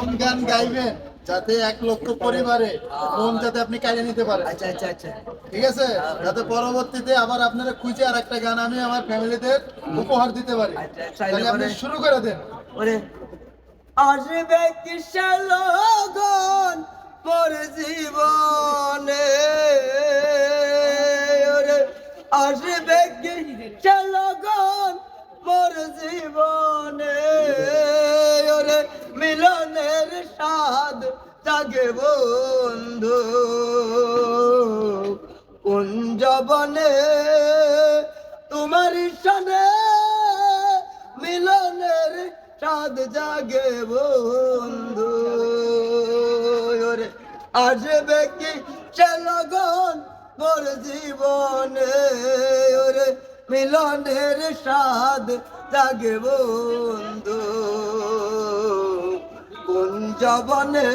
এরকম গান গাইবেন যাতে 1 লক্ষ পরিবারে মন যাতে আপনি কাটিয়ে নিতে পারেন। আচ্ছা আচ্ছা আচ্ছা। ঠিক আছে, যাতে পরবর্তীতে আবার আপনারা খুঁজে আর একটা গান আমি আমার ফ্যামিলিতে উপহার দিতে পারি। আচ্ছা, তাহলে আপনি তাইলে শুরু করে দেন। ওরে আসবে কিসের লগন মোর জীবনে, ওরে আসবে কিসের লগন মোর জীবনে, ওরে মিলনের স্বাদ জাগে বন্ধু কোন জবনে তোমার সনে মিলনের স্বাদ জাগে বন্ধু, ওরে আসবে কি সে লগন মোর জীবনে, ওরে মিলনের স্বাদ জাগে বন্ধু কোন জবনে।